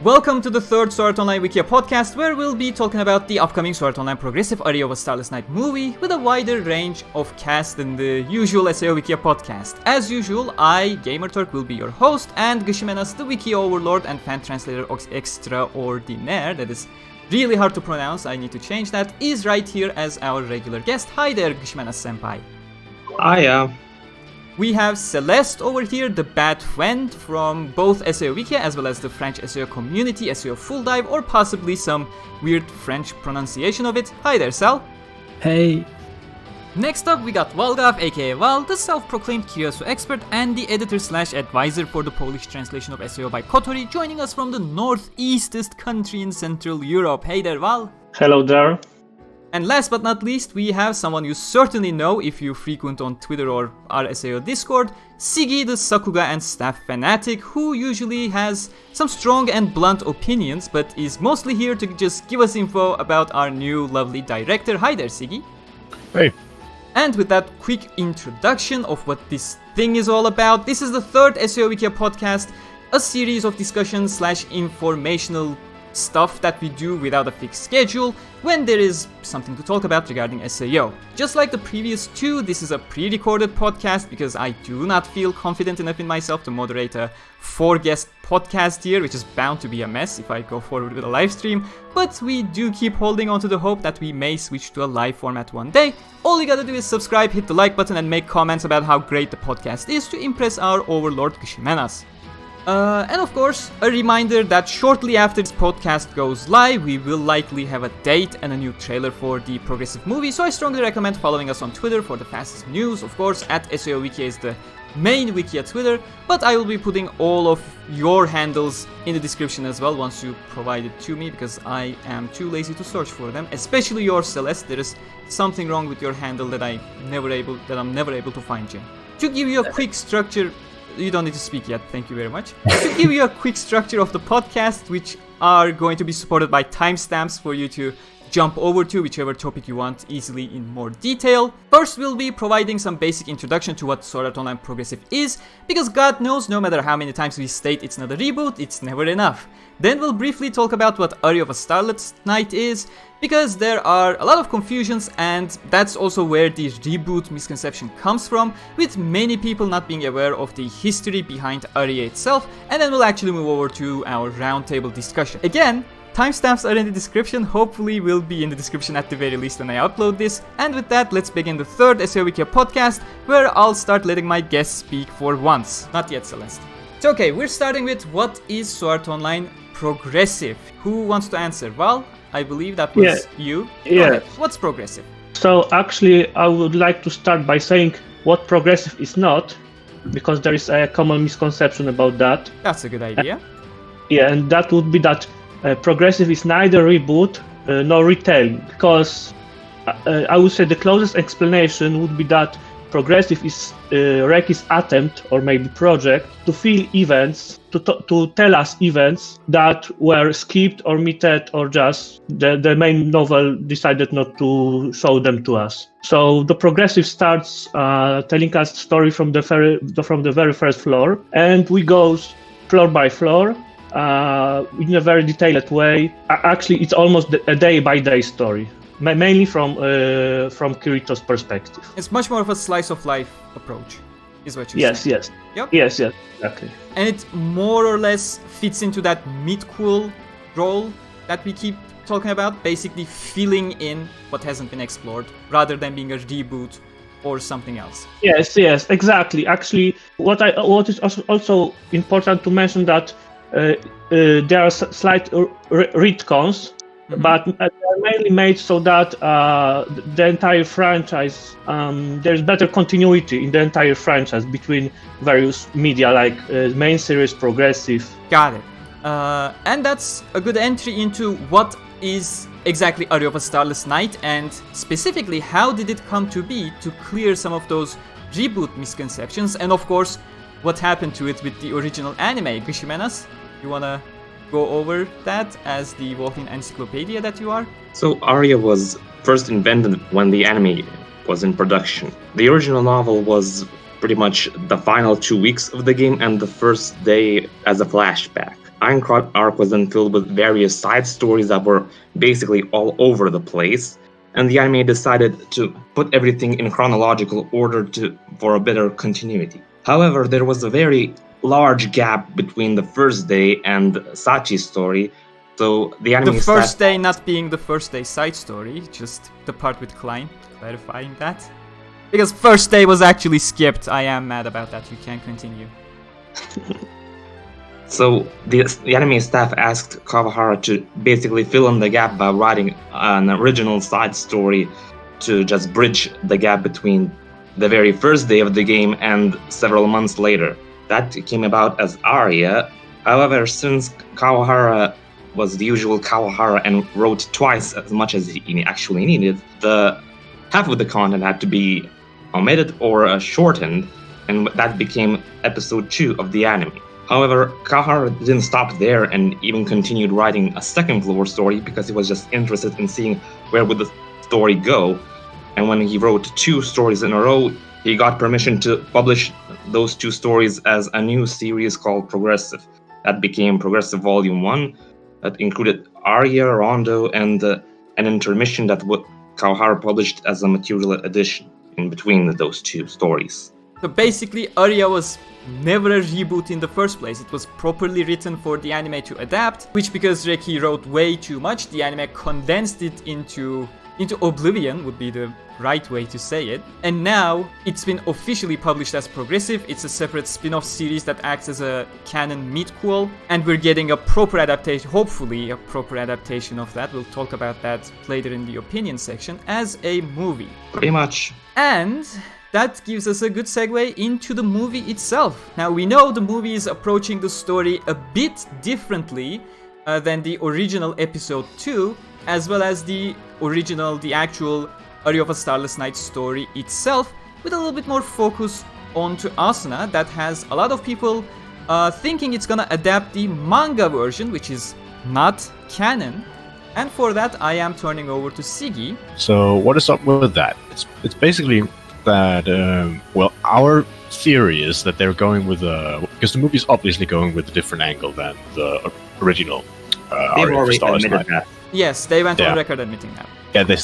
Welcome to the third Art Online Wikia podcast, where we'll be talking about the upcoming Art Online Progressive Aria of a Starless Night Movie with a wider range of cast than the usual SAO Wikia podcast. As usual, I, Gamerturk, will be your host, and Gsimenas, the Wiki Overlord and fan translator extraordinaire, that is really hard to pronounce, I need to change that, is right here as our regular guest. Hi there, Gsimenas senpai. Hiya. We have Celest over here, the bad friend from both SAO Wikia as well as the French SAO community, SAO Full Dive, or possibly some weird French pronunciation of it. Hi there, Sal. Hey. Next up, we got Valgaaf, aka Val, the self-proclaimed Kyosu expert and the editor/advisor for the Polish translation of SAO by Kotori, joining us from the northeastest country in Central Europe. Hey there, Val. Hello there. And last but not least, we have someone you certainly know if you frequent on Twitter or our SAO Discord, Siggy, the Sakuga and staff fanatic, who usually has some strong and blunt opinions, but is mostly here to just give us info about our new lovely director. Hi there, Siggy. Hey. And with that quick introduction of what this thing is all about, this is the third SAO Wikia podcast, a series of discussion/informational stuff that we do without a fixed schedule when there is something to talk about regarding SAO. Just like the previous two, this is a pre-recorded podcast because I do not feel confident enough in myself to moderate a 4-guest podcast here, which is bound to be a mess if I go forward with a live stream, but we do keep holding on to the hope that we may switch to a live format one day. All you gotta do is subscribe, hit the like button, and make comments about how great the podcast is to impress our overlord Gsimenas. And of course, a reminder that shortly after this podcast goes live, we will likely have a date and a new trailer for the progressive movie, so I strongly recommend following us on Twitter for the fastest news. Of course, at SAO Wikia is the main Wikia Twitter, but I will be putting all of your handles in the description as well once you provide it to me, because I am too lazy to search for them, especially yours, Celeste. There is something wrong with your handle that I'm never able to find you. To give you a quick structure, you don't need to speak yet, thank you very much. To give you a quick structure of the podcast, which are going to be supported by timestamps for you to jump over to whichever topic you want easily in more detail. First, we'll be providing some basic introduction to what Sword Art Online Progressive is, because God knows, no matter how many times we state it's not a reboot, it's never enough. Then we'll briefly talk about what Aria of a Starless Night is, because there are a lot of confusions, and that's also where the reboot misconception comes from, with many people not being aware of the history behind Aria itself, and then we'll actually move over to our roundtable discussion. Again, timestamps are in the description, hopefully will be in the description at the very least when I upload this, and with that, let's begin the third SAO Wikia podcast, where I'll start letting my guests speak for once. Not yet, Celeste. So okay, we're starting with what is Sword Online Progressive? Who wants to answer? Val, I believe that was you. Yeah. What's progressive? So actually, I would like to start by saying what progressive is not, because there is a common misconception about that. That's a good idea. And that would be that progressive is neither reboot nor retelling, because I would say the closest explanation would be that progressive is Reki's attempt, or maybe project, to fill events, to tell us events that were skipped or omitted, or just the main novel decided not to show them to us. So the progressive starts telling us the story from the very first floor, and we go floor by floor in a very detailed way. Actually, it's almost a day-by-day story. Mainly from Kirito's perspective. It's much more of a slice of life approach, is what you're saying. Yes. Yep. Yes, exactly. And it more or less fits into that mid-cool role that we keep talking about, basically filling in what hasn't been explored, rather than being a reboot or something else. Yes, exactly. Actually, what is also important to mention that there are slight retcons. Mm-hmm. But they're mainly made so that the entire franchise, there's better continuity in the entire franchise between various media, like main series, progressive. Got it. And that's a good entry into what is exactly Aria of a Starless Night, and specifically how did it come to be to clear some of those reboot misconceptions, and of course, what happened to it with the original anime. Gsimenas, you wanna go over that as the walking encyclopedia that you are? So Aria was first invented when the anime was in production. The original novel was pretty much the final 2 weeks of the game and the first day as a flashback. Aincrad Arc was then filled with various side stories that were basically all over the place, and the anime decided to put everything in chronological order for a better continuity. However, there was a very large gap between the first day and Sachi's story, so the anime The first day not being the first day side story, just the part with Klein, clarifying that. Because first day was actually skipped. I am mad about that. You can continue. So the anime staff asked Kawahara to basically fill in the gap by writing an original side story to just bridge the gap between the very first day of the game and several months later. That came about as Aria. However, since Kawahara was the usual Kawahara and wrote twice as much as he actually needed, the half of the content had to be omitted or shortened, and that became episode 2 of the anime. However, Kawahara didn't stop there and even continued writing a second floor story because he was just interested in seeing where would the story go. And when he wrote 2 stories in a row, he got permission to publish those 2 stories as a new series called Progressive. That became Progressive Volume 1, that included Aria, Rondo, and an intermission that Kawahara published as a material addition in between those 2 stories. So basically, Aria was never a reboot in the first place. It was properly written for the anime to adapt, which because Reki wrote way too much, the anime condensed it into oblivion, would be the right way to say it. And now it's been officially published as Progressive. It's a separate spin-off series that acts as a canon midquel, and we're getting a proper adaptation, hopefully a proper adaptation of that. We'll talk about that later in the opinion section as a movie. Pretty much. And that gives us a good segue into the movie itself. Now we know the movie is approaching the story a bit differently than the original episode 2, as well as the actual Aria of a Starless Night story itself, with a little bit more focus onto Asuna. That has a lot of people thinking it's gonna adapt the manga version, which is not canon. And for that, I am turning over to Siggy. So what is up with that? It's basically that, our theory is that they're going with because the movie's obviously going with a different angle than the original They've Aria of already Starless admitted Night. that. Yes, they went on record admitting that. Yeah, they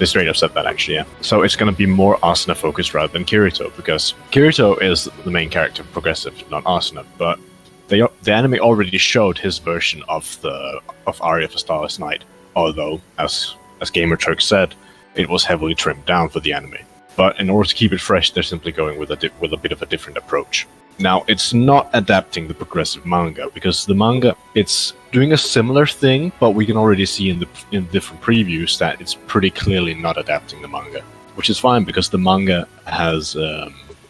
straight up said that actually, yeah. So it's going to be more Asuna focused rather than Kirito, because Kirito is the main character of Progressive, not Asuna, but the anime already showed his version of Aria of Starless Night, although, as Gamerturk said, it was heavily trimmed down for the anime. But in order to keep it fresh, they're simply going with a bit of a different approach. Now, it's not adapting the Progressive manga, because the manga, it's doing a similar thing, but we can already see in different previews that it's pretty clearly not adapting the manga, which is fine, because the manga has...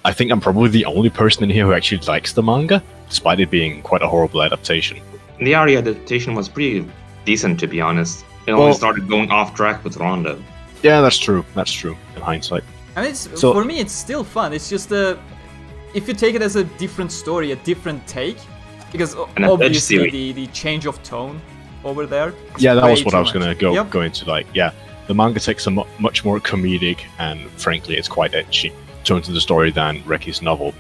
I think I'm probably the only person in here who actually likes the manga, despite it being quite a horrible adaptation. The Aria adaptation was pretty decent, to be honest. It only started going off track with Rondo. Yeah, that's true, in hindsight. I mean, for me, it's still fun. It's just if you take it as a different story, a different take, because obviously the change of tone over there. Yeah, that was what I was going to go into. Like, yeah, the manga takes a much more comedic and, frankly, it's quite edgy tone to the story than Reki's novel,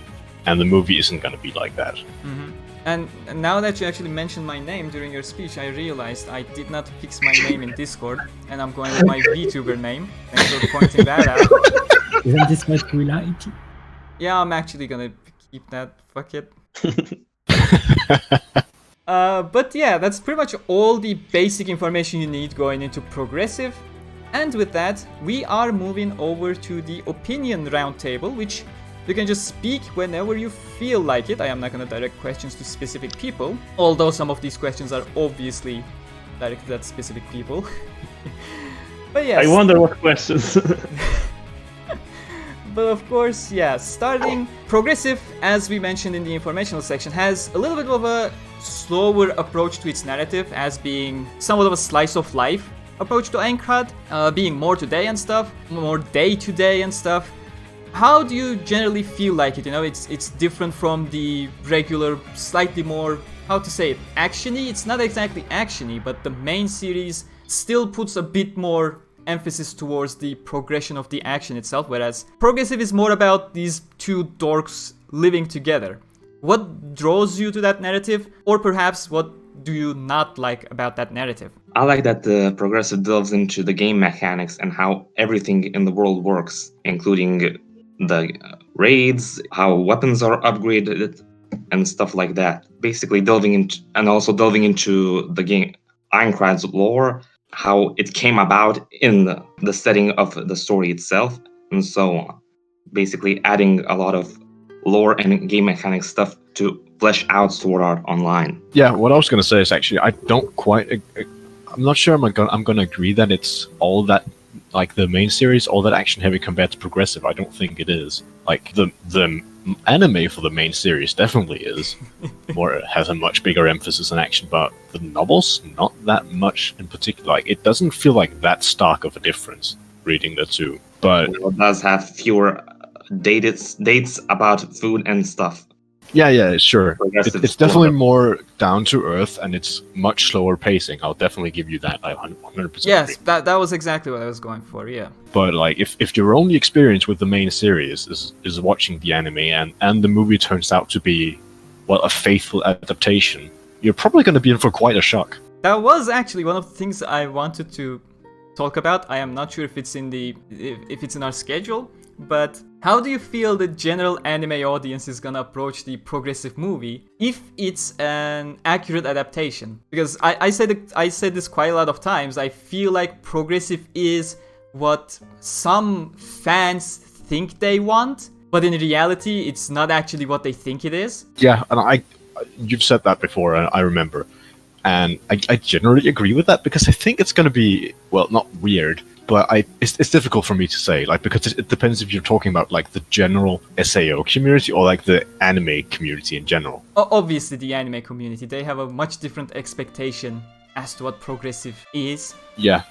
and the movie isn't going to be like that. Mm-hmm. And now that you actually mentioned my name during your speech, I realized I did not fix my name in Discord, and I'm going with my VTuber name. Thanks for pointing that out. Isn't this my true life? Yeah, I'm actually gonna keep that. Fuck it. But yeah, that's pretty much all the basic information you need going into Progressive. And with that, we are moving over to the opinion roundtable, which you can just speak whenever you feel like it. I am not going to direct questions to specific people, although some of these questions are obviously directed at specific people. But yes. I wonder what questions. But of course, yeah, starting Progressive, as we mentioned in the informational section, has a little bit of a slower approach to its narrative, as being somewhat of a slice of life approach to Aincrad, being more today and stuff, more day to day and stuff. How do you generally feel like it? You know, it's different from the regular, slightly more, how to say it, actiony. It's not exactly actiony, but the main series still puts a bit more emphasis towards the progression of the action itself, whereas progressive is more about these two dorks living together. What draws you to that narrative, or perhaps what do you not like about that narrative? I like that the progressive delves into the game mechanics and how everything in the world works, including the raids, how weapons are upgraded, and stuff like that. Basically delving into the game Aincrad's lore, how it came about in the setting of the story itself, and so on. Basically adding a lot of lore and game mechanics stuff to flesh out Sword Art Online. Yeah, what I was going to say is actually I'm not sure I'm going to agree that it's all that, like the main series, all that action heavy compared to progressive. I don't think it is. Like the anime for the main series definitely is has a much bigger emphasis on action, but the novels not that much in particular. Like it doesn't feel like that stark of a difference reading the two. But it does have fewer dates about food and stuff. Yeah, sure. It's definitely more down to earth, and it's much slower pacing. I'll definitely give you that. I 100%. Yes, agree. that was exactly what I was going for. Yeah. But like, if your only experience with the main series is watching the anime, and the movie turns out to be, well, a faithful adaptation, you're probably going to be in for quite a shock. That was actually one of the things I wanted to talk about. I am not sure if it's in our schedule, but how do you feel the general anime audience is gonna approach the progressive movie if it's an accurate adaptation? Because I said this quite a lot of times. I feel like progressive is what some fans think they want, but in reality, it's not actually what they think it is. Yeah, and you've said that before, and I remember. And I generally agree with that, because I think it's going to be, well, not weird, but it's difficult for me to say, like, because it depends if you're talking about like the general SAO community or like the anime community in general. Obviously, the anime community, they have a much different expectation as to what progressive is. Yeah.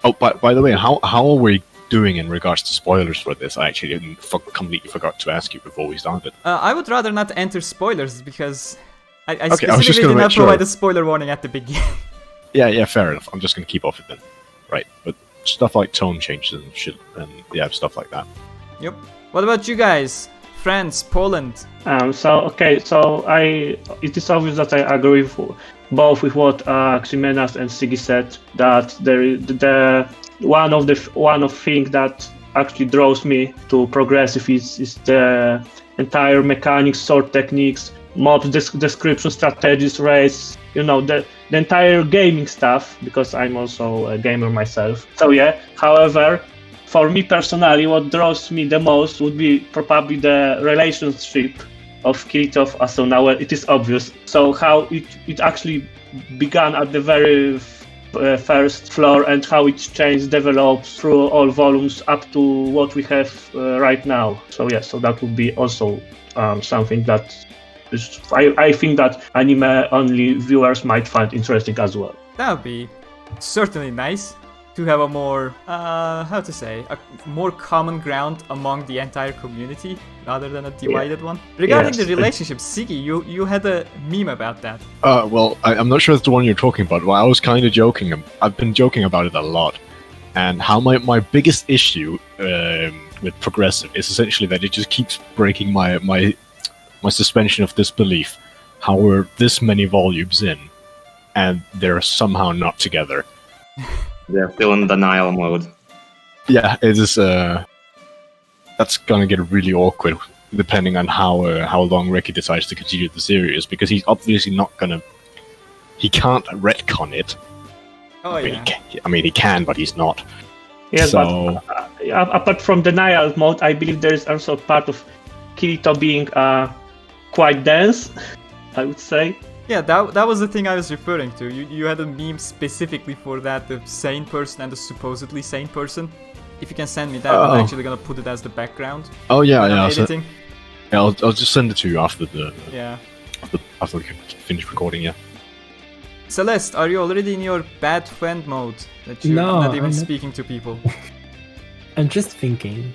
Oh, by the way, how are we doing in regards to spoilers for this? I actually completely forgot to ask you before we started. I would rather not enter spoilers because I Okay, specifically did not provide a spoiler warning at the beginning. Yeah, fair enough. I'm just going to keep off it then. Right, but stuff like tone changes and shit, and yeah, stuff like that. Yep. What about you guys? France, Poland? It is obvious that I agree both with what Gsimenas and Siggy said, that the one of things that actually draws me to progressive is the entire mechanics, sword techniques, mobs, description, strategies, raids, the entire gaming stuff, because I'm also a gamer myself. So yeah, however, for me personally, what draws me the most would be probably the relationship of Kirito of Asuna. Well, it is obvious. So how it actually began at the very first floor, and how it changed, developed through all volumes up to what we have right now. So yeah, so that would be also something that I think that anime-only viewers might find interesting as well. That would be certainly nice to have a more, a more common ground among the entire community rather than a divided one. Regarding the relationship, Siggy, you had a meme about that. Well, I'm not sure it's the one you're talking about, but I was kind of joking. I've been joking about it a lot. And how my biggest issue with progressive is essentially that it just keeps breaking my suspension of disbelief. How we're this many volumes in, and they're somehow not together. They're still in denial mode. Yeah, it is. That's gonna get really awkward depending on how long Reki decides to continue the series, because he's obviously not gonna. He can't retcon it. Oh yeah. I mean, he can, but he's not. Yeah, so... but apart from denial mode, I believe there is also part of Kirito being quite dense, I would say. Yeah, that was the thing I was referring to. You had a meme specifically for that, the sane person and the supposedly sane person. If you can send me that, I'm actually gonna put it as the background. Oh yeah, yeah. Editing. I'll just send it to you after the after we finish recording. Yeah. Celeste, are you already in your bad friend mode that you're not even speaking to people? I'm just thinking.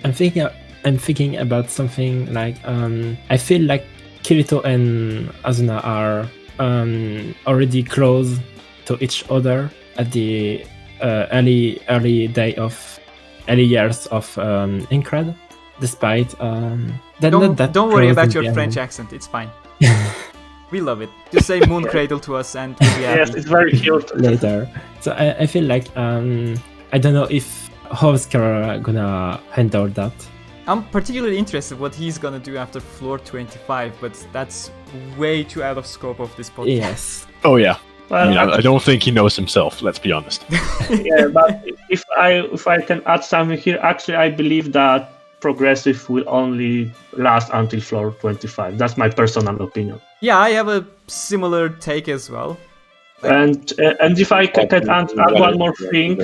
I'm thinking about something like I feel like Kirito and Asuna are already close to each other at the early years of Aincrad, despite don't worry about your the French anime. accent. It's fine. We love it. Just say Moon Cradle to us and we'll be happy. Yes, it's very cute. Later. So I feel like I don't know if how's Kara gonna handle that. I'm particularly interested what he's gonna do after Floor 25, but that's way too out of scope of this podcast. Yes. Oh yeah. Well, I mean, I don't think he knows himself. Let's be honest. Yeah, but if I can add something here, actually, I believe that progressive will only last until Floor 25. That's my personal opinion. Yeah, I have a similar take as well. And if I can add one more thing.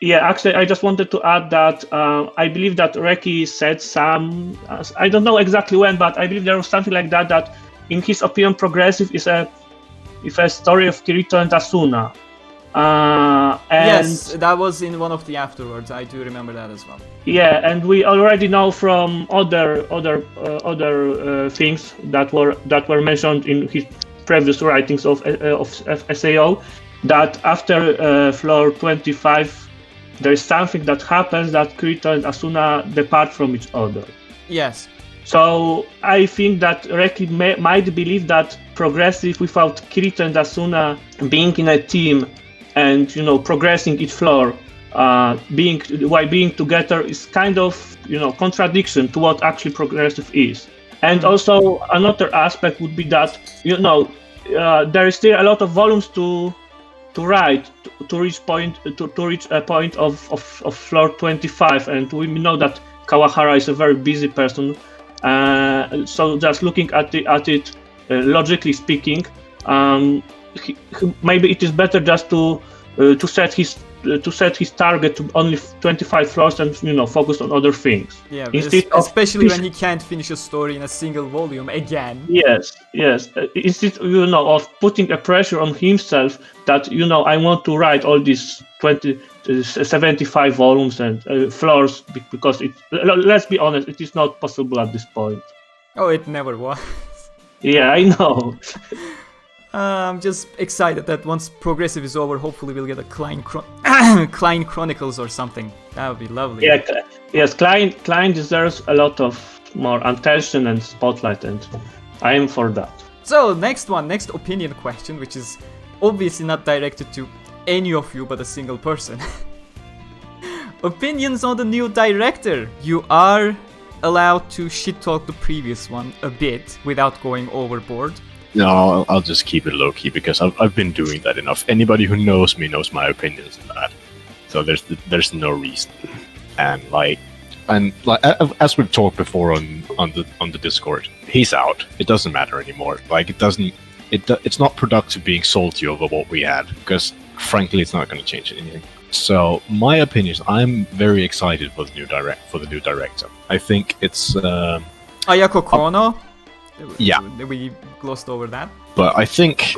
Yeah, actually, I just wanted to add that I believe that Reki said I don't know exactly when, but I believe there was something like that in his opinion, progressive is a story of Kirito and Asuna. Yes, that was in one of the afterwards. I do remember that as well. Yeah, and we already know from other things that were mentioned in his previous writings of SAO that after Floor 25. There is something that happens that Kirito and Asuna depart from each other. Yes. So I think that Reki might believe that progressive without Kirito and Asuna being in a team and progressing each floor, being together is kind of contradiction to what actually progressive is. And also another aspect would be that there is still a lot of volumes to write to reach a point of Floor 25, and we know that Kawahara is a very busy person. So just looking at it logically speaking, maybe it is better just to set his target to only 25 floors and focus on other things. Yeah, especially when he can't finish a story in a single volume again. Yes. Instead of putting a pressure on himself that I want to write all these 75 volumes and floors because let's be honest, it is not possible at this point. Oh, it never was. Yeah, I know. I'm just excited that once progressive is over, hopefully we'll get a Klein Chronicles or something. That would be lovely. Yeah, yes, Klein deserves a lot of more attention and spotlight, and I am for that. So next opinion question, which is obviously not directed to any of you but a single person. Opinions on the new director. You are allowed to shit talk the previous one a bit without going overboard. No, I'll just keep it low key because I've been doing that enough. Anybody who knows me knows my opinions on that. So there's no reason. And as we've talked before on the Discord, he's out. It doesn't matter anymore. It's not productive being salty over what we had because frankly it's not going to change anything. So my opinion is I'm very excited for the new director. I think it's Ayako Kouno. Yeah, we glossed over that. But I think,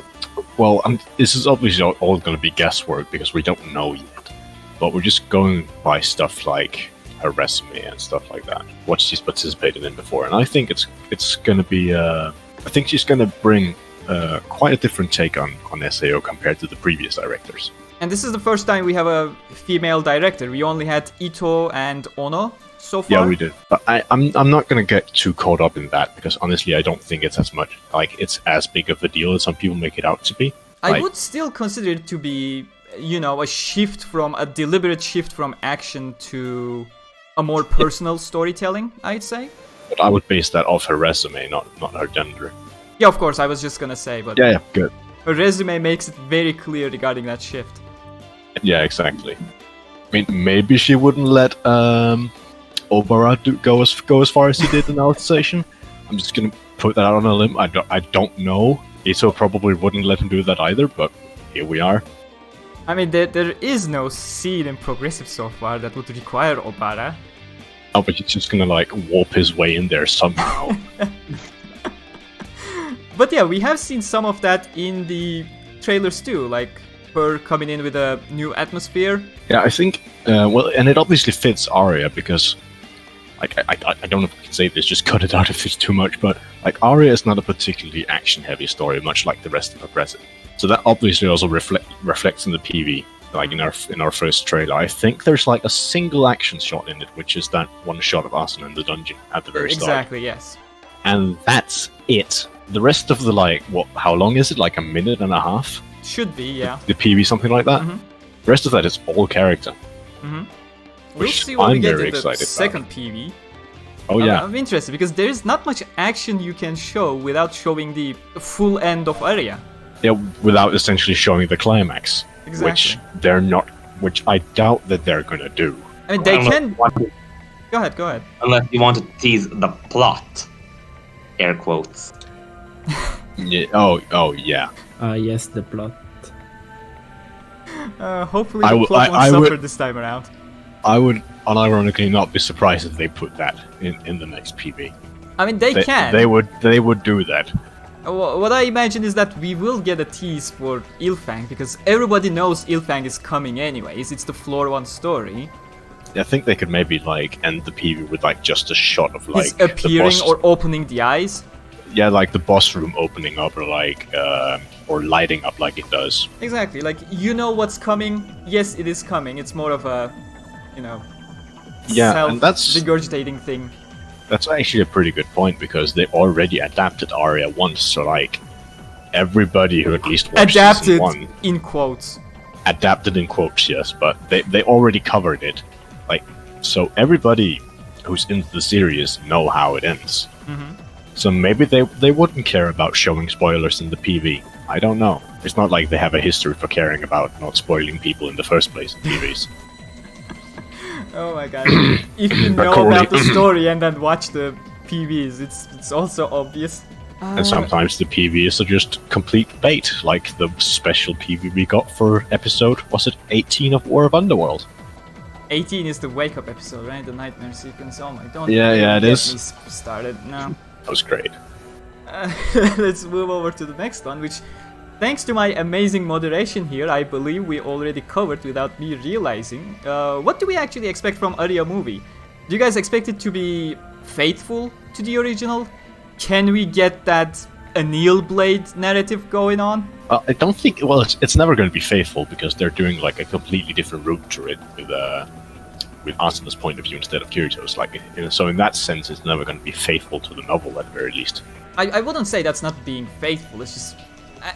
this is obviously all going to be guesswork because we don't know yet. But we're just going by stuff like her resume and stuff like that, what she's participated in before, and I think it's going to be. I think she's going to bring quite a different take on SAO compared to the previous directors. And this is the first time we have a female director. We only had Ito and Ono so far. Yeah, we did. But I'm not going to get too caught up in that because honestly, I don't think it's as big of a deal as some people make it out to be. I would still consider it to be, a deliberate shift from action to a more personal storytelling, I'd say. But I would base that off her resume, not her gender. Yeah, of course, I was just gonna say, but yeah, good. Her resume makes it very clear regarding that shift. Yeah, exactly. I mean, maybe she wouldn't let Obara go as far as he did in Alicization. I'm just gonna put that out on a limb. I don't know. Ito probably wouldn't let him do that either, but here we are. I mean, there is no scene in Progressive so far that would require Obara. Oh, but he's just gonna warp his way in there somehow. But yeah, we have seen some of that in the trailers too, like her coming in with a new atmosphere. Yeah, I think, and it obviously fits Aria because, I don't know if I can say this, just cut it out if it's too much, but Aria is not a particularly action-heavy story, much like the rest of Progressive. So that obviously also reflects in the PV. like in our first trailer. I think there's like a single action shot in it, which is that one shot of Asuna in the dungeon at the very start. Exactly, yes. And that's it. The rest of the how long is it? Like a minute and a half? Should be, yeah. The PV, something like that. The rest of that is all character. We'll see what I'm we get very in the excited second about. PV. Oh yeah. I'm interested because there is not much action you can show without showing the full end of Aria. Yeah, without essentially showing the climax. Exactly. Which I doubt that they're gonna do. I mean, they can... Go ahead. Unless you want to tease the plot. Air quotes. Yeah, oh yeah. Yes, the plot. Hopefully the plot won't suffer this time around. I would unironically not be surprised if they put that in the next PV. I mean, they can. They would do that. What I imagine is that we will get a tease for Illfang, because everybody knows Illfang is coming anyways. It's the Floor 1 story. I think they could maybe end the PV with just a shot of He's appearing or opening the eyes. Yeah, like the boss room opening up, or lighting up like it does. Exactly, you know what's coming. Yes, it is coming. It's more of a, and that's self-regurgitating thing. That's actually a pretty good point, because they already adapted Aria once, so everybody who at least watched adapted season 1, in quotes. Adapted in quotes, yes, but they already covered it. So everybody who's into the series know how it ends. So maybe they wouldn't care about showing spoilers in the PV. I don't know. It's not like they have a history for caring about not spoiling people in the first place in TVs. Oh my god. If you know about the story and then watch the PVs, it's also obvious. And sometimes the PVs are just complete bait, like the special PV we got for episode, was it 18 of War of Underworld? 18 is the wake-up episode, right? The nightmare sequence. Oh my, don't it get is. me started. No. That was great. Let's move over to the next one, which, thanks to my amazing moderation here, I believe we already covered without me realizing. What do we actually expect from Aria movie? Do you guys expect it to be faithful to the original? Can we get that Anil Blade narrative going on? I don't think. Well, it's never going to be faithful, because they're doing a completely different route to it with Asuna's point of view instead of Kirito's. So in that sense, it's never going to be faithful to the novel at the very least. I wouldn't say that's not being faithful. It's just,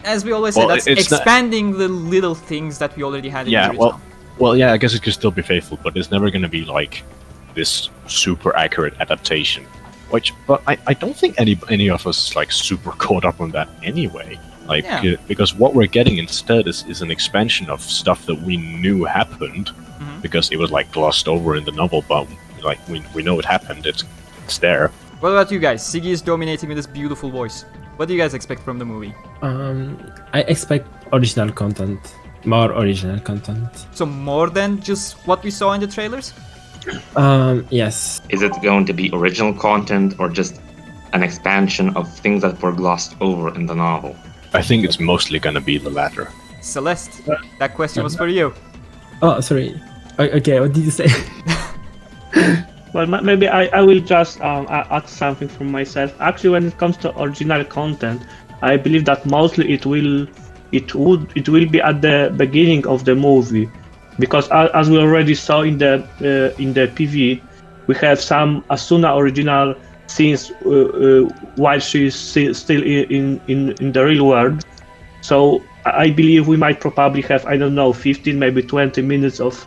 as we always say, that's expanding the little things that we already had in the original. Well, yeah, I guess it could still be faithful, but it's never going to be this super accurate adaptation. But I don't think any of us is super caught up on that anyway. Because what we're getting instead is an expansion of stuff that we knew happened, because it was glossed over in the novel, but we know it happened. It's there. What about you guys? Siggy is dominating with his beautiful voice. What do you guys expect from the movie? I expect original content. More original content. So more than just what we saw in the trailers? Yes. Is it going to be original content or just an expansion of things that were glossed over in the novel? I think it's mostly going to be the latter. Celeste, that question was for you. Oh, sorry. Okay, what did you say? Well, maybe I will just add something from myself. Actually, when it comes to original content, I believe that mostly it will be at the beginning of the movie, because as we already saw in the PV, we have some Asuna original scenes while she is still in the real world. So I believe we might probably have, 15, maybe 20 minutes of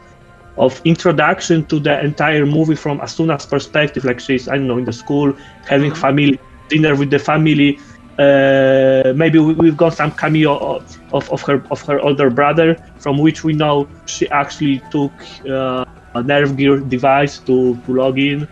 introduction to the entire movie from Asuna's perspective, she's, in the school, having family dinner with the family. Maybe we've got some cameo of her older brother, from which we know she actually took a nerve gear device to log in.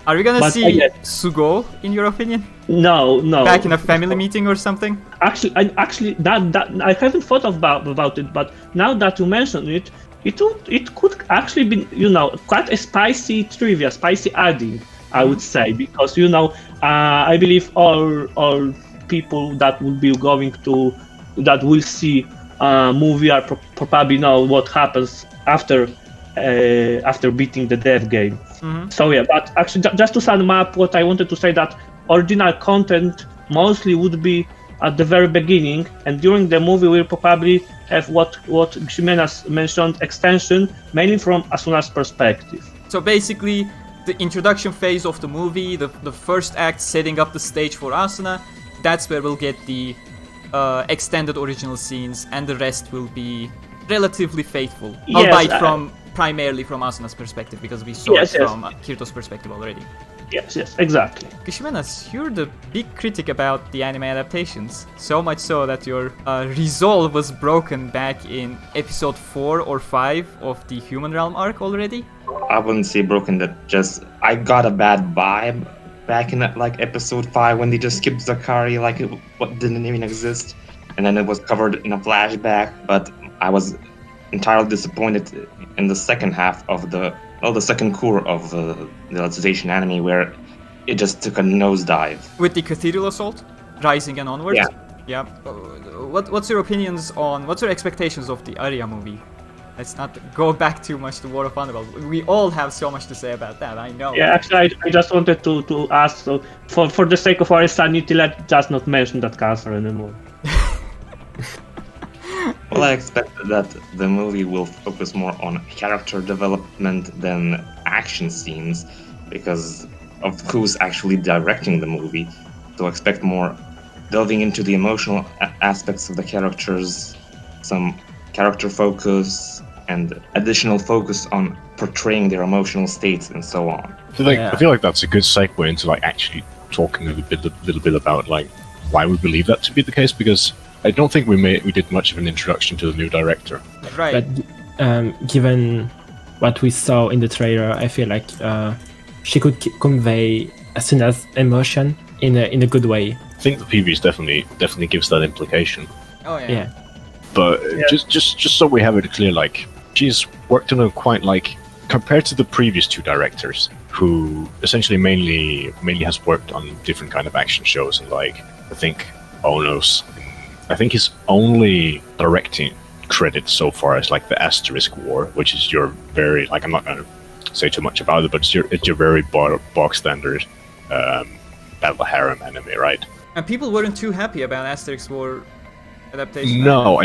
Are we gonna see Sugo, in your opinion? No. Back in a family meeting or something? Actually, that I haven't thought about it, but now that you mention it, it could actually be, quite a spicy trivia, spicy adding, I would say, because I believe all people that will see movie are probably know what happens after beating the death game. So yeah, but actually just to sum up what I wanted to say, that original content mostly would be at the very beginning, and during the movie we'll probably have what Gsimenas mentioned, extension, mainly from Asuna's perspective. So basically, the introduction phase of the movie, the first act setting up the stage for Asuna, that's where we'll get the extended original scenes, and the rest will be relatively faithful. Yes, albeit primarily from Asuna's perspective, because we saw it from Kirito's perspective already. Yes, exactly. Gsimenas, you're the big critic about the anime adaptations. So much so that your resolve was broken back in episode 4 or 5 of the Human Realm arc already. I wouldn't say broken, that just I got a bad vibe back in that, like, episode 5 when they just skipped Zakari like it didn't even exist, and then it was covered in a flashback. But I was entirely disappointed in the second half of the second core of the Alicization anime, where it just took a nosedive. With the Cathedral Assault, Rising and onwards? Yeah. What's your opinions on, what's your expectations of the Aria movie? Let's not go back too much to War of Underworld. We all have so much to say about that, I know. Yeah, actually, I just wanted to ask, so for the sake of our sanity, let's just not mention that cancer anymore. Well, I expect that the movie will focus more on character development than action scenes, because of who's actually directing the movie. So expect more delving into the emotional aspects of the characters, some character focus, and additional focus on portraying their emotional states and so on. I feel like that's a good segue into like actually talking a little bit about like why we believe that to be the case, because I don't think we did much of an introduction to the new director. Right. But given what we saw in the trailer, I feel like she could convey Asuna's emotion in a good way. I think the previews definitely gives that implication. Oh yeah. But just so we have it clear, like she's worked on a quite like compared to the previous two directors, who essentially mainly has worked on different kind of action shows, and like I think Ono's. I think his only directing credit so far is like the Asterisk War, which is your very, like, I'm not going to say too much about it, but it's your very box standard battle harem anime, right? And people weren't too happy about Asterisk War adaptation. No,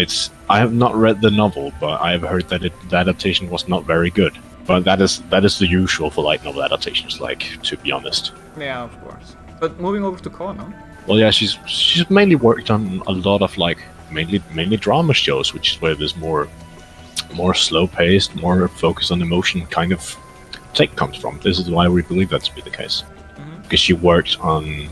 I have not read the novel, but I have heard that the adaptation was not very good. But that is the usual for light novel adaptations, like, to be honest. Yeah, of course. But moving over to Kouno. Well, yeah, she's mainly worked on a lot of like mainly drama shows, which is where there's more slow paced, more focus on emotion kind of take comes from. This is why we believe that to be the case. Because she worked on,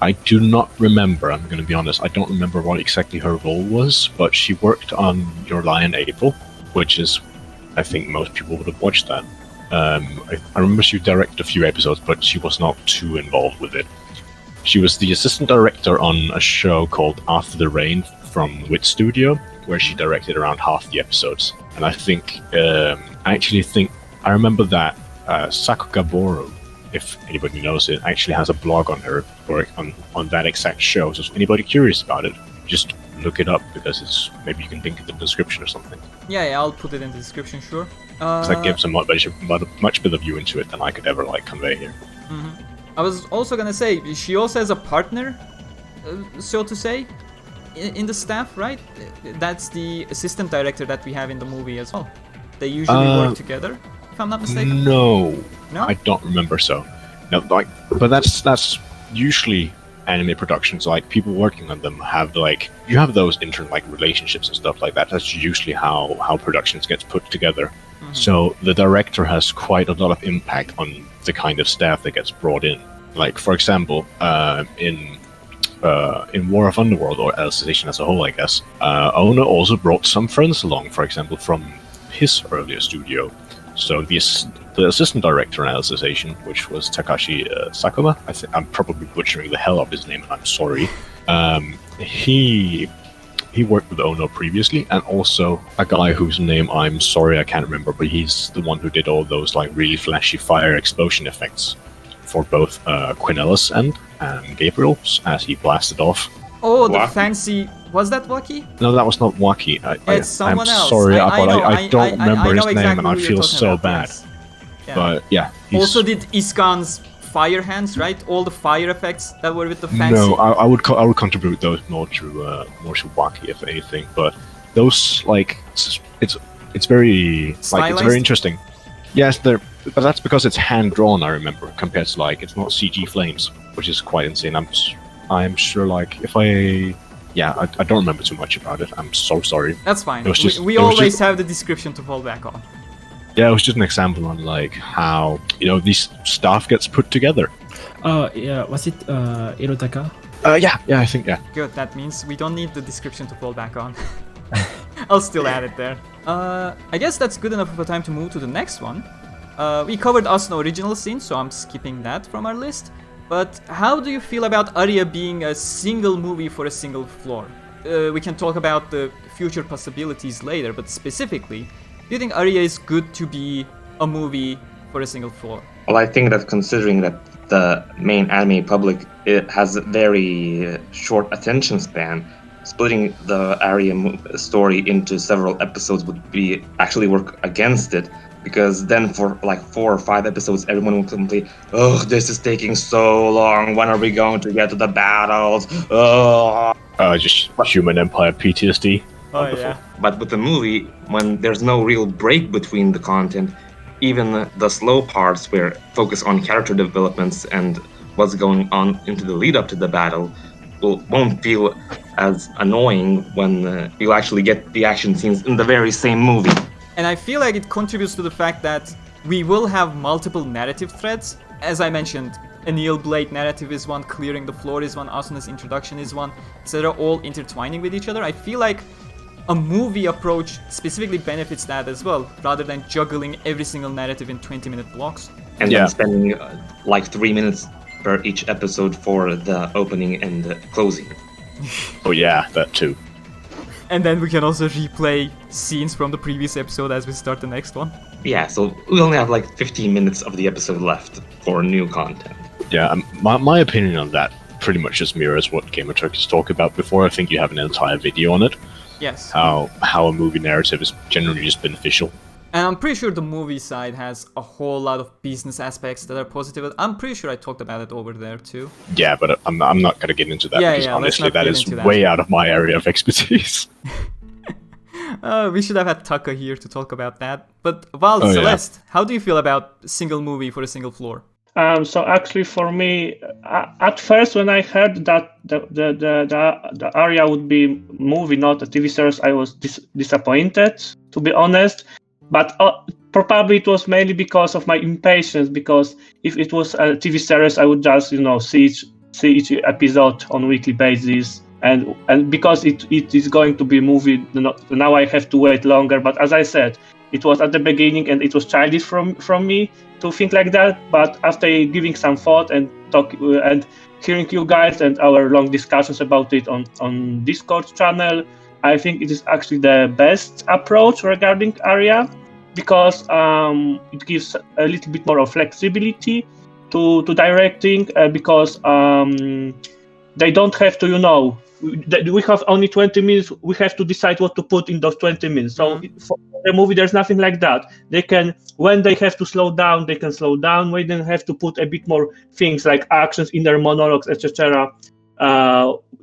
I do not remember, I'm going to be honest, I don't remember what exactly her role was, but she worked on Your Lie in April, which is, I think most people would have watched that. I remember she directed a few episodes, but she was not too involved with it. She was the assistant director on a show called After the Rain from Wit Studio, where she directed around half the episodes. And I think, I remember that Sakuga Boru, if anybody knows it, actually has a blog on her work on that exact show. So if anybody curious about it, just look it up, because maybe you can link it in the description or something. Yeah, I'll put it in the description, sure. That gives a much better view into it than I could ever convey here. Mm-hmm. I was also gonna say, she also has a partner, so to say, in the staff, right? That's the assistant director that we have in the movie as well. They usually work together, if I'm not mistaken. No, I don't remember so. No, but that's usually anime productions. Like people working on them have you have those intern relationships and stuff like that. That's usually how productions gets put together. Mm-hmm. So the director has quite a lot of impact on the kind of staff that gets brought in. Like for example, in War of Underworld, or Alicization as a whole, I guess, Ono also brought some friends along. For example, from his earlier studio. So the assistant director in Alicization, which was Takashi Sakuma, I'm probably butchering the hell out of his name, and I'm sorry. He worked with Ono previously, and also a guy whose name I'm sorry I can't remember, but he's the one who did all those really flashy fire explosion effects for both Quinellis and Gabriel as he blasted off. Oh, the fancy... Was that Waki? No, that was not Waki. It's someone else. I'm sorry, but I don't remember his exactly name, and I feel so bad. Yes. Yeah. But yeah, also did Iskan's fire hands, right? All the fire effects that were with the fancy. No, I would contribute those more to Waki, if anything. But those like it's very like it's Stylized? very interesting. Yes, but that's because it's hand drawn. I remember compared to like it's not CG flames, which is quite insane. I'm sure like if I don't remember too much about it. I'm so sorry. That's fine. It was just- We it was always just- have the description to fall back on. Yeah, it was just an example on like how these stuff gets put together. Yeah, was it Hirotaka? Yeah, I think yeah. Good, that means we don't need the description to fall back on. I'll still add it there. I guess that's good enough of a time to move to the next one. We covered Asuna original scene, so I'm skipping that from our list. But how do you feel about Aria being a single movie for a single floor? We can talk about the future possibilities later, but specifically, do you think Aria is good to be a movie for a single floor? Well, I think that considering that the main anime public it has a very short attention span, splitting the Aria story into several episodes would be actually work against it, because then for like 4 or 5 episodes everyone will complain, oh, this is taking so long, when are we going to get to the battles? Oh. Just Human Empire PTSD. Oh yeah. But with the movie, when there's no real break between the content, even the slow parts where focus on character developments and what's going on into the lead up to the battle won't feel as annoying when you actually get the action scenes in the very same movie. And I feel like it contributes to the fact that we will have multiple narrative threads. As I mentioned, Anil Blade narrative is one, clearing the floor is one, Asuna's introduction is one, etc. all intertwining with each other. I feel like a movie approach specifically benefits that as well, rather than juggling every single narrative in 20-minute blocks. And Yeah. then spending like 3 minutes per each episode for the opening and the closing. Oh yeah, that too. And then we can also replay scenes from the previous episode as we start the next one. Yeah, so we only have like 15 minutes of the episode left for new content. Yeah, my opinion on that pretty much just mirrors what Gamerturk has talked about before. I think you have an entire video on it. Yes. How a movie narrative is generally just beneficial. And I'm pretty sure the movie side has a whole lot of business aspects that are positive. I'm pretty sure I talked about it over there too. Yeah, but I'm not going to get into that Yeah, because yeah, let's honestly not that get is into that. way out of my area of expertise. We should have had Taka here to talk about that. But Val, Oh, yeah. Celeste, how do you feel about single movie for a single floor? So actually, for me, at first when I heard that the Aria would be movie, not a TV series, I was disappointed, to be honest. But probably it was mainly because of my impatience. Because if it was a TV series, I would just see each episode on weekly basis. And because it is going to be a movie, now I have to wait longer. But as I said, it was at the beginning and it was childish from me to think like that. But after giving some thought and and hearing you guys and our long discussions about it on Discord channel, I think it is actually the best approach regarding Aria, because it gives a little bit more of flexibility to directing, because they don't have to, we have only 20 minutes, we have to decide what to put in those 20 minutes. So for the movie, there's nothing like that. They can, when they have to slow down, they can slow down. When they have to put a bit more things like actions, inner monologues, etc.,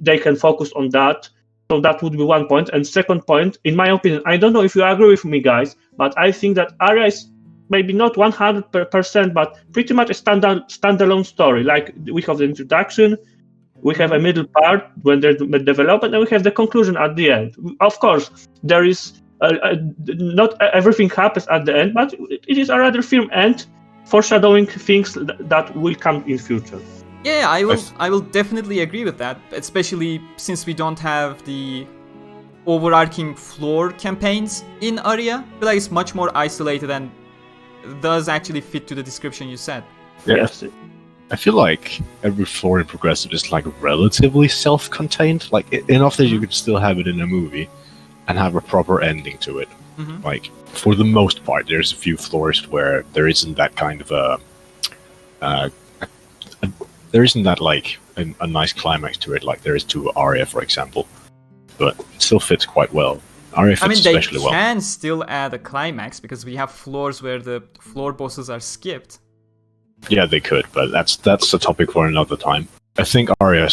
they can focus on that. So that would be one point. And second point, in my opinion, I don't know if you agree with me, guys, but I think that Aria is maybe not 100%, but pretty much a standalone story. Like, we have the introduction, we have a middle part when there's the development, and we have the conclusion at the end. Of course, there is not everything happens at the end, but it is a rather firm end, foreshadowing things that will come in future. Yeah, I will definitely agree with that, especially since we don't have the overarching floor campaigns in Aria. I feel like it's much more isolated and does actually fit to the description you said. Yeah. Yes. I feel like every floor in Progressive is like relatively self-contained, like enough that you could still have it in a movie and have a proper ending to it. Mhm. Like, for the most part, there's a few floors where there isn't that kind of there isn't that like a nice climax to it, like there is to Aria, for example. But it still fits quite well. Aria fits They especially well. can still add a climax because we have floors where the floor bosses are skipped. Yeah, they could, but that's a topic for another time. I think Aria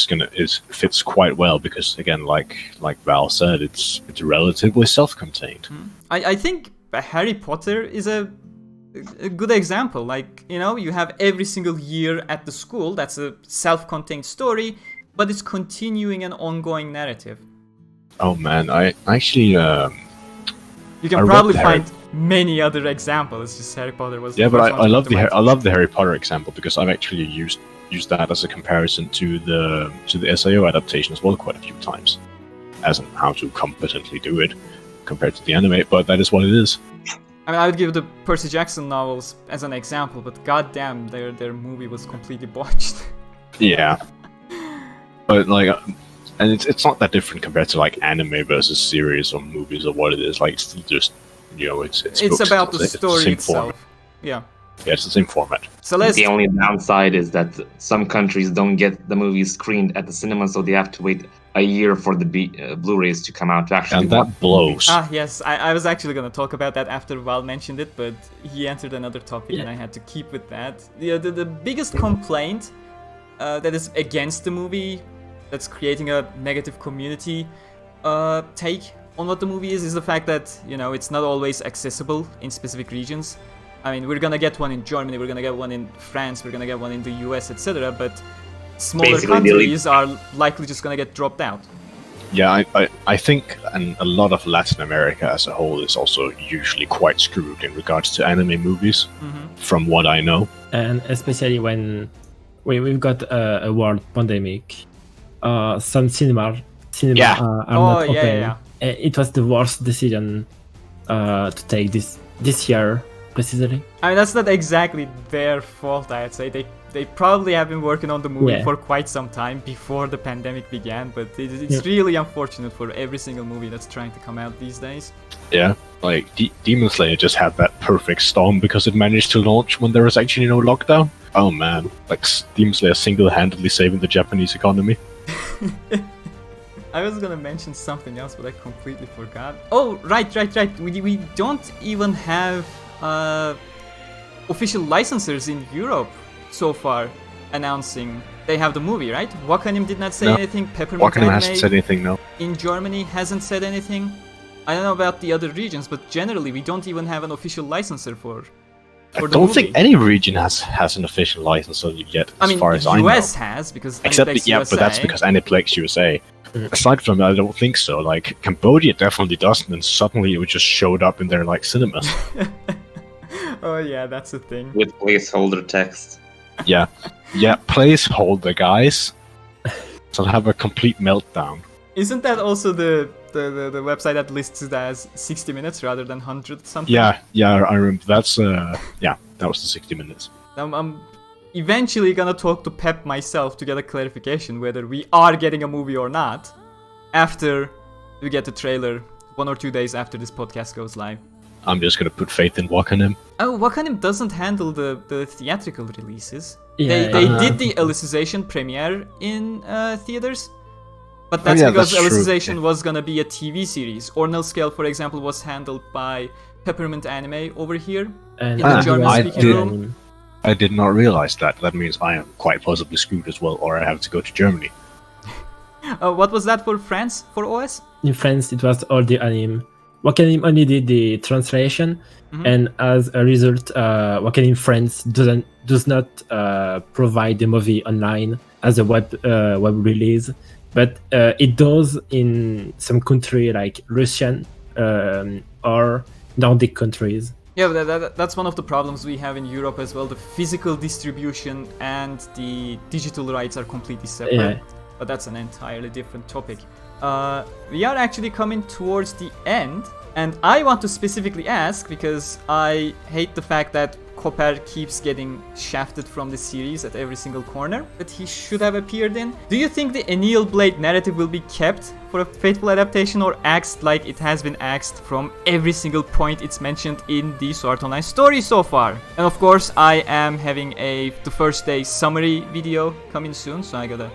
fits quite well because again, like Val said, it's relatively self-contained. I think Harry Potter is a good example. Like, you know, you have every single year at the school. That's a self-contained story, but it's continuing an ongoing narrative. Oh man, I actually you can probably find many other examples. Just Harry Potter was yeah, the but first one I to love come to mind. I love the Harry Potter example because I've actually used that as a comparison to the SAO adaptation as well quite a few times, as in how to competently do it compared to the anime. But that is what it is. I mean, I would give the Percy Jackson novels as an example, but goddamn, their movie was completely botched. Yeah, but like, and it's not that different compared to like anime versus series or movies or what it is. Like, it's still just, you know, it's books. About the story same itself. format. Yeah. Yeah, it's the same format. Celeste. The only downside is that some countries don't get the movies screened at the cinema, so they have to wait a year for the Blu-rays to come out to actually. And that blows. Yes, I was actually going to talk about that after Val mentioned it, but he entered another topic and I had to keep with that. The biggest complaint that is against the movie, that's creating a negative community take on what the movie is the fact that, you know, it's not always accessible in specific regions. I mean, we're gonna get one in Germany, we're gonna get one in France, we're gonna get one in the US, etc. But smaller countries are likely just gonna get dropped out. Yeah, I think a lot of Latin America as a whole is also usually quite screwed in regards to anime movies, from what I know. And especially when we've got a world pandemic, some cinema are not open. Yeah. It was the worst decision to take this year. Precisely. I mean, that's not exactly their fault, I'd say. They probably have been working on the movie for quite some time before the pandemic began, but it's really unfortunate for every single movie that's trying to come out these days. Yeah, like Demon Slayer just had that perfect storm because it managed to launch when there was actually no lockdown. Oh man, like Demon Slayer single-handedly saving the Japanese economy. I was gonna mention something else, but I completely forgot. Oh, right. We don't even have official licensors in Europe so far announcing they have the movie, right? Wakanim did not say anything. Peppermint Wakanim hasn't said anything, no. In Germany hasn't said anything. I don't know about the other regions, but generally we don't even have an official licensor for I don't think any region has an official licensor yet, as far as I know. US has, because Except Aniplex yeah, USA. but that's because Aniplex USA. Aside from that, I don't think so. Like, Cambodia definitely doesn't, and suddenly it just showed up in their, like, cinemas. Oh yeah, that's a thing. With placeholder text. Yeah, placeholder, guys. So have a complete meltdown. Isn't that also the website that lists it as 60 minutes rather than 100 something? Yeah, I remember. That's that was the 60 minutes. I'm eventually gonna talk to Pep myself to get a clarification whether we are getting a movie or not after we get the trailer 1 or 2 days after this podcast goes live. I'm just gonna put faith in Wakanim. Oh, Wakanim doesn't handle the theatrical releases. Yeah, they did the Alicization premiere in theaters, but that's that's because true. Alicization was gonna be a TV series. Ornell Scale, for example, was handled by Peppermint Anime over here And in the German-speaking did. room. I did not realize that. That means I am quite possibly screwed as well, or I have to go to Germany. What was that for France, for OS? in France, it was all the anime. Wakanim only did the translation, and as a result, Wakanim France does not provide the movie online as a web release, but it does in some country like Russian or Nordic countries. Yeah, that's one of the problems we have in Europe as well. The physical distribution and the digital rights are completely separate. Yeah. But that's an entirely different topic. We are actually coming towards the end, and I want to specifically ask, because I hate the fact that Copper keeps getting shafted from the series at every single corner that he should have appeared in. Do you think the Enel Blade narrative will be kept for a faithful adaptation, or axed like it has been axed from every single point it's mentioned in the Art Online story so far? And of course, I am having the first day summary video coming soon, so I gotta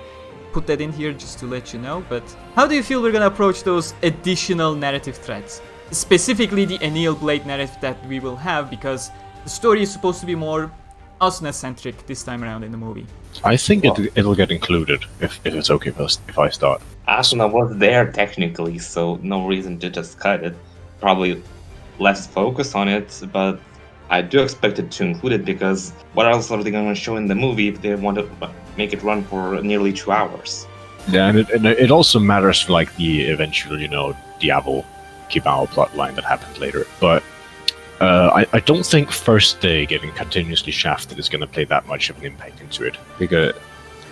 put that in here just to let you know. But how do you feel we're gonna approach those additional narrative threads? Specifically the Enel Blade narrative that we will have, because the story is supposed to be more Asuna-centric this time around in the movie. I think it'll get included if it's okay if I start. Asuna was there technically, so no reason to just cut it. Probably less focus on it, but I do expect it to include it because what else are they going to show in the movie if they want to make it run for nearly 2 hours? Yeah, and it also matters for like the eventual, Diablo Kibao plotline that happened later. But I don't think First Day getting continuously shafted is going to play that much of an impact into it. Because,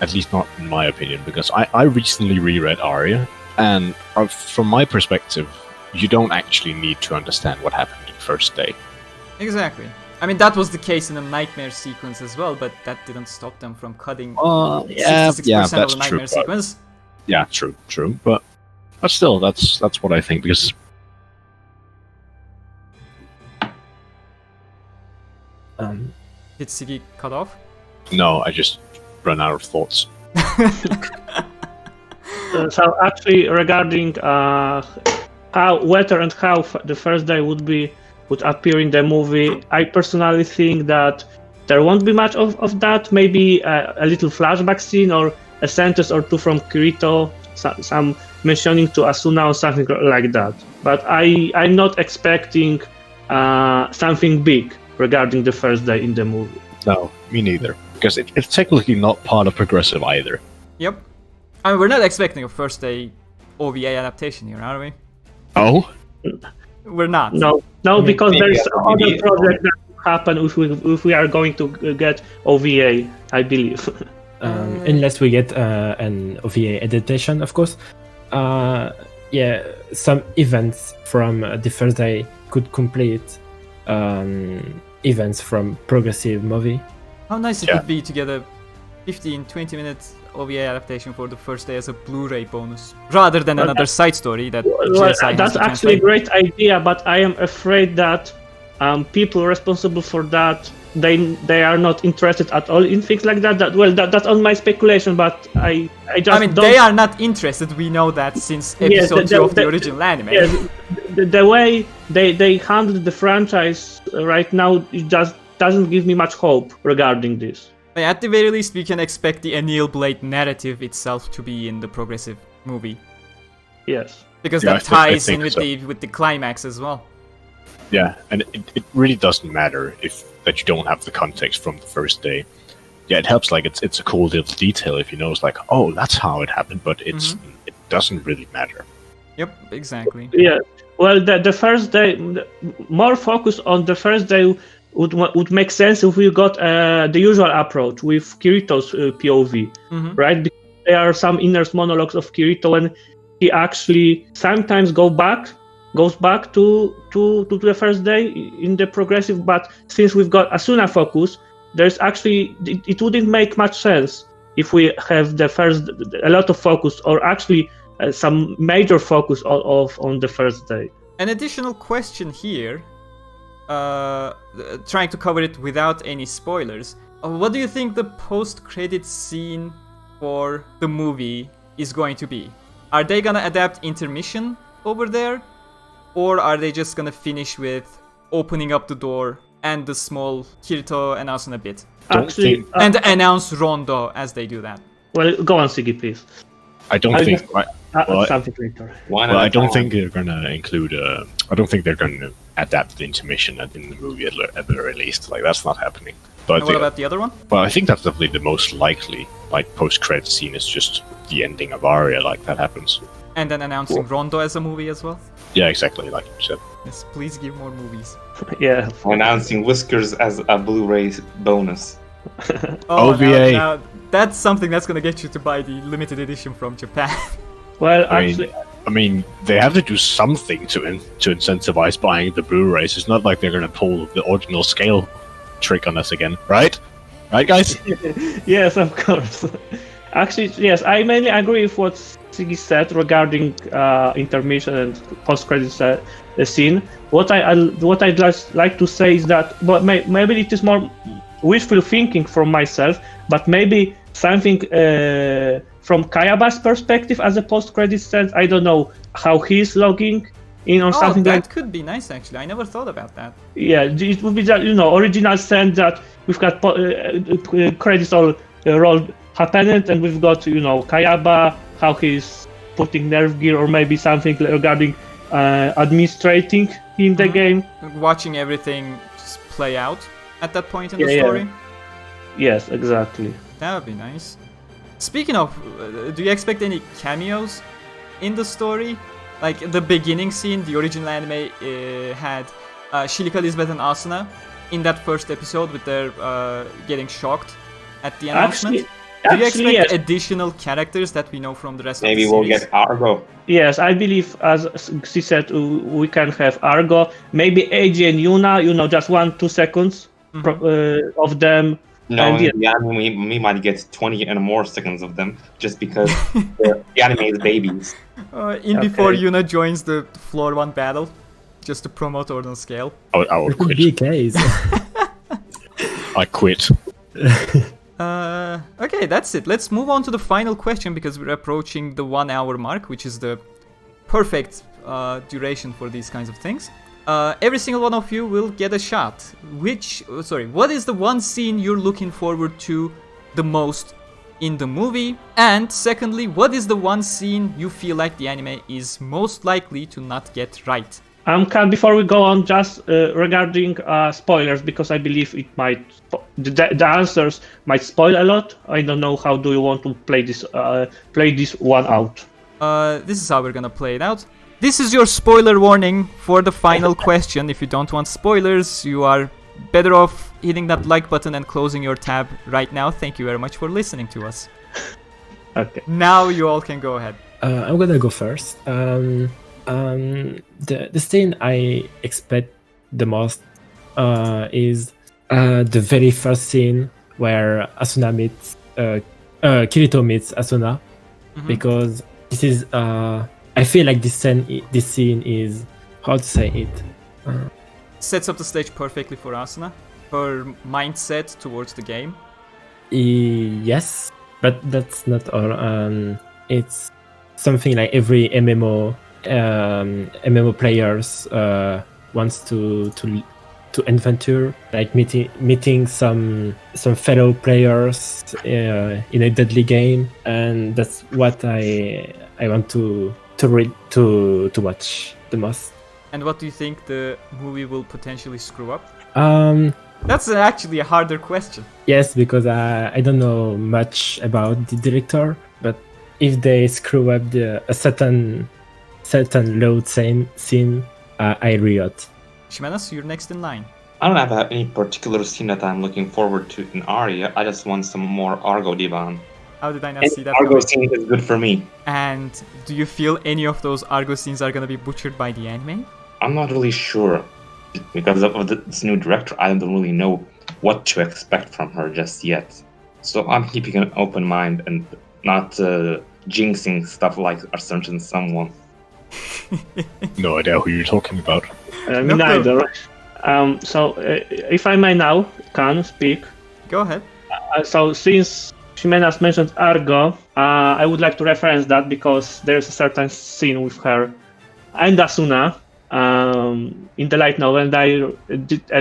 at least not in my opinion, because I recently reread Aria, and from my perspective, you don't actually need to understand what happened in First Day. Exactly. I mean, that was the case in the Nightmare sequence as well, but that didn't stop them from cutting 66% of the Nightmare sequence. Yeah, true. But still, that's what I think, because... Did Siggy cut off? No, I just ran out of thoughts. So actually, regarding whether and how the First Day would appear in the movie, I personally think that there won't be much of that. Maybe a little flashback scene or a sentence or two from Kirito, some mentioning to Asuna or something like that. But I'm not expecting something big regarding the First Day in the movie. No, me neither. Because it's technically not part of Progressive either. Yep. I mean, we're not expecting a First Day OVA adaptation here, are we? Oh? We're not. No, because there's other project that will happen if we are going to get OVA, I believe. Unless we get an OVA adaptation, of course. Some events from the First Day could complete events from Progressive movie. How nice it would be to get a 15-20 minutes OVA adaptation for the First Day as a Blu-ray bonus, rather than another side story that GSI that's actually a great idea, but I am afraid that people responsible for that, they are not interested at all in things like that. That's on my speculation, but I just don't... they are not interested, we know that since episode 2 of the original anime. Yes, the way they handled the franchise right now, it just doesn't give me much hope regarding this. At the very least, we can expect the Anil Blade narrative itself to be in the Progressive movie. Yes. Because that ties in with the climax as well. Yeah, and it really doesn't matter that you don't have the context from the First Day. Yeah, it helps, like, it's a cool little detail if you know, it's like, oh, that's how it happened, but it doesn't really matter. Yep, exactly. Yeah, well, the First Day, more focus on the First Day would make sense if we got the usual approach with Kirito's POV, right? Because there are some inner monologues of Kirito when he actually sometimes goes back to the First Day in the Progressive, but since we've got Asuna focus, there's actually it wouldn't make much sense if we have a lot of focus, or actually some major focus on the First Day. An additional question here, trying to cover it without any spoilers. What do you think the post-credits scene for the movie is going to be? Are they gonna adapt intermission over there? Or are they just gonna finish with opening up the door and the small Kirito and Asuna bit? Actually, and announce Rondo as they do that? Well, go on, Siggy, please. I don't think... something later. I don't think they're gonna include... I don't think they're gonna adapt the intermission in the movie at the very least. Like, that's not happening. But and what about the other one? Well, I think that's definitely the most likely, like, post-credit scene is just the ending of Aria, like, that happens. And then announcing Rondo as a movie as well? Yeah, exactly, like you said. Yes, please give more movies. Yeah. Announcing Whiskers as a Blu-ray bonus. OVA. Now, that's something that's gonna get you to buy the limited edition from Japan. Well, I mean, they have to do something to incentivize buying the Blu-rays. It's not like they're gonna pull the ordinal scale trick on us again, right? Right, guys? Yes, of course. Actually, yes, I mainly agree with what Siggy said regarding intermission and post-credit scene. What I'd like to say is that, but maybe it is more wishful thinking from myself, but maybe something from Kayaba's perspective as a post-credit sense. I don't know how he's logging in or something like that. That could be nice, actually. I never thought about that. Yeah, it would be that, original sense that we've got credits all rolled happened, and we've got Kayaba, how he's putting nerve gear or maybe something regarding administrating in the game. Watching everything just play out at that point in the story. Yes, exactly. That would be nice. Speaking of, do you expect any cameos in the story? Like the beginning scene, the original anime had Shilika, Lisbeth, and Asuna in that first episode with their getting shocked at the announcement. Do you expect additional characters that we know from the rest of the series? Maybe we'll get Argo. Yes, I believe, as she said, we can have Argo, maybe Eiji and Yuna, just 1-2 seconds of them. No, in the anime, we might get 20 and more seconds of them, just because the anime is babies. Before Yuna joins the Floor 1 battle, just to promote Ordinal Scale. I would quit. Could be a case. I quit. Okay, that's it. Let's move on to the final question because we're approaching the 1 hour mark, which is the perfect duration for these kinds of things. Every single one of you will get a shot. What is the one scene you're looking forward to the most in the movie? And secondly, what is the one scene you feel like the anime is most likely to not get right? Before we go on, just regarding spoilers, because I believe it might the answers might spoil a lot. I don't know, how do you want to play this one out? This is how we're gonna play it out. This is your spoiler warning for the final question. If you don't want spoilers, you are better off hitting that like button and closing your tab right now. Thank you very much for listening to us. Okay. Now you all can go ahead. I'm gonna go first. The scene I expect the most is the very first scene where Asuna meets Kirito meets Asuna, because this is I feel like this scene is, how to say it, sets up the stage perfectly for Asuna, her mindset towards the game. Yes, but that's not all. It's something like every MMO players wants to adventure, like meeting some fellow players in a deadly game, and that's what I want to watch the most. And what do you think the movie will potentially screw up? That's actually a harder question. Yes, because I don't know much about the director, but if they screw up a certain load scene, I riot. Gsimenas, you're next in line. I don't have any particular scene that I'm looking forward to in Aria. I just want some more Argo Divan. How did I not see that? Argo scene is good for me. And do you feel any of those Argo scenes are going to be butchered by the anime? I'm not really sure. Because of this new director, I don't really know what to expect from her just yet. So I'm keeping an open mind and not jinxing stuff like Ascension Someone. No idea who you're talking about. Neither. So, if I may now, can speak. Go ahead. So, since Gsimenas mentioned Argo, I would like to reference that because there's a certain scene with her and Asuna in the light novel, and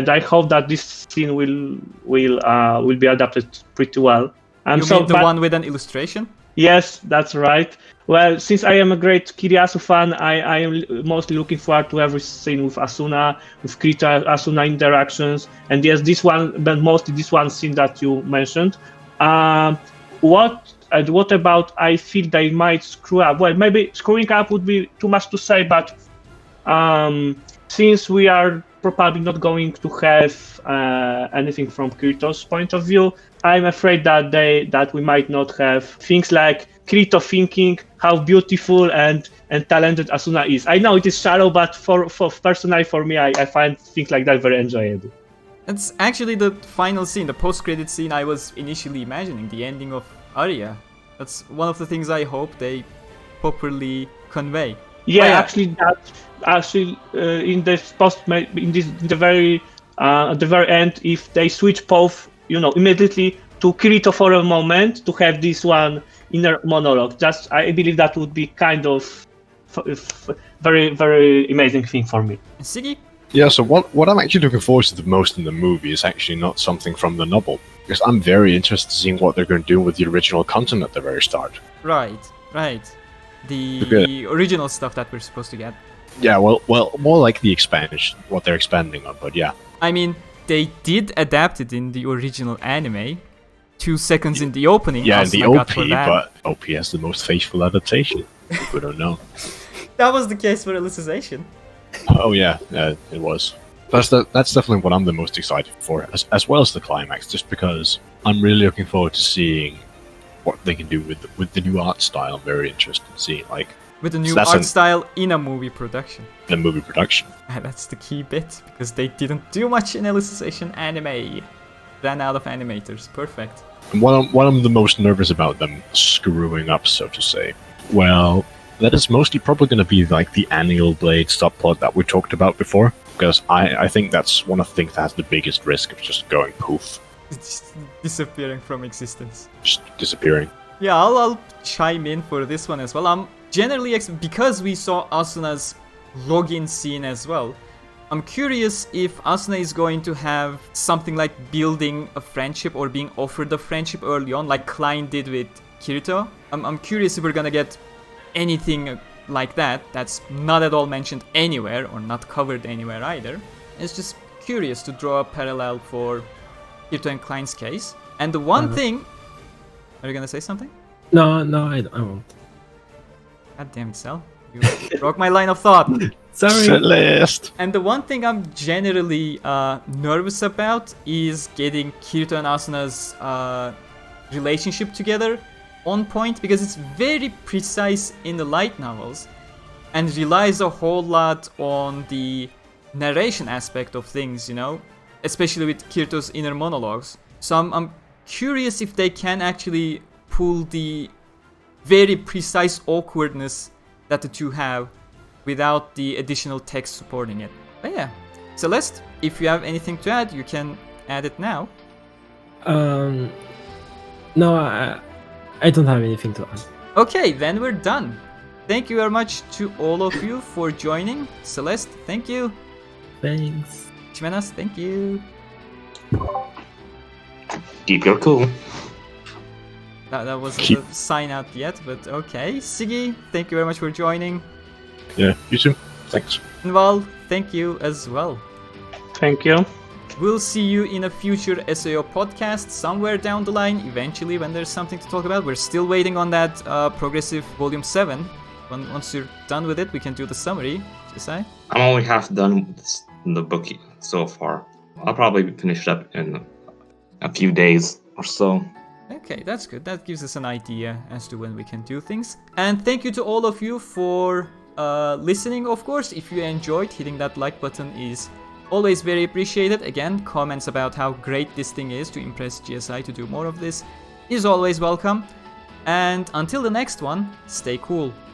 I hope that this scene will be adapted pretty well. You mean the one with an illustration? Yes, that's right. Well, since I am a great Kiriasu fan, I am mostly looking forward to every scene with Asuna, with Kirito Asuna interactions, and yes, this one, but mostly this one scene that you mentioned. What about? I feel they might screw up. Well, maybe screwing up would be too much to say, but since we are probably not going to have anything from Kirito's point of view, I'm afraid that we might not have things like Kirito thinking how beautiful and talented Asuna is. I know it is shallow, but for personally for me, I find things like that very enjoyable. It's actually the final scene, the post-credit scene I was initially imagining, the ending of Aria. That's one of the things I hope they properly convey. Yeah, actually, in the very end, if they switch both, immediately to Kirito for a moment to have this one inner monologue. I believe that would be kind of very, very amazing thing for me. Siggy? Yeah, so what I'm actually looking forward to the most in the movie is actually not something from the novel, because I'm very interested in seeing what they're going to do with the original content at the very start. Right. The original stuff that we're supposed to get. Yeah, well, more like the expansion, what they're expanding on, but yeah. I mean, they did adapt it in the original anime. 2 seconds in the opening. Yeah, in the Asuna got OP, for that. but OP has the most faithful adaptation. We don't know. That was the case for Alicization. Oh yeah, it was. That's definitely what I'm the most excited for, as well as the climax, just because I'm really looking forward to seeing what they can do with the new art style. I'm very interested in seeing, like, With a new that's art style in a movie production. the movie production. And that's the key bit, because they didn't do much in Alicization anime. Ran out of animators. Perfect. And what I'm the most nervous about them screwing up, so to say, well, that is mostly probably going to be like the annual blade subplot that we talked about before, because I think that's one of the things that has the biggest risk of just going poof. It's just disappearing from existence. Just disappearing. Yeah, I'll chime in for this one as well. I'm generally, because we saw Asuna's login scene as well, I'm curious if Asuna is going to have something like building a friendship or being offered a friendship early on, like Klein did with Kirito. I'm curious if we're gonna get anything like that that's not at all mentioned anywhere or not covered anywhere either. It's just curious to draw a parallel for Kirito and Klein's case. And the one thing... Are you gonna say something? No, I won't. God damn it, Cell. You broke my line of thought. Sorry. Celest! And the one thing I'm generally nervous about is getting Kirito and Asuna's relationship together on point, because it's very precise in the light novels and relies a whole lot on the narration aspect of things, you know, especially with Kirito's inner monologues. So I'm curious if they can actually pull the very precise awkwardness that the two have without the additional text supporting it. But yeah, Celeste, if you have anything to add, you can add it now. No, I don't have anything to add. Okay, then we're done. Thank you very much to all of you for joining. Celeste, thank you. Thanks. Gsimenas, thank you. Keep your cool. That wasn't a sign out yet, but okay. Siggy, thank you very much for joining. Yeah, you too. Thanks. And Val, thank you as well. Thank you. We'll see you in a future SAO podcast somewhere down the line, eventually, when there's something to talk about. We're still waiting on that Progressive Volume 7. Once you're done with it, we can do the summary. Jisai? I'm only half done with the book so far. I'll probably finish it up in a few days or so. Okay, that's good. That gives us an idea as to when we can do things. And thank you to all of you for listening, of course. If you enjoyed, hitting that like button is always very appreciated. Again, comments about how great this thing is to impress GSI to do more of this is always welcome. And until the next one, stay cool.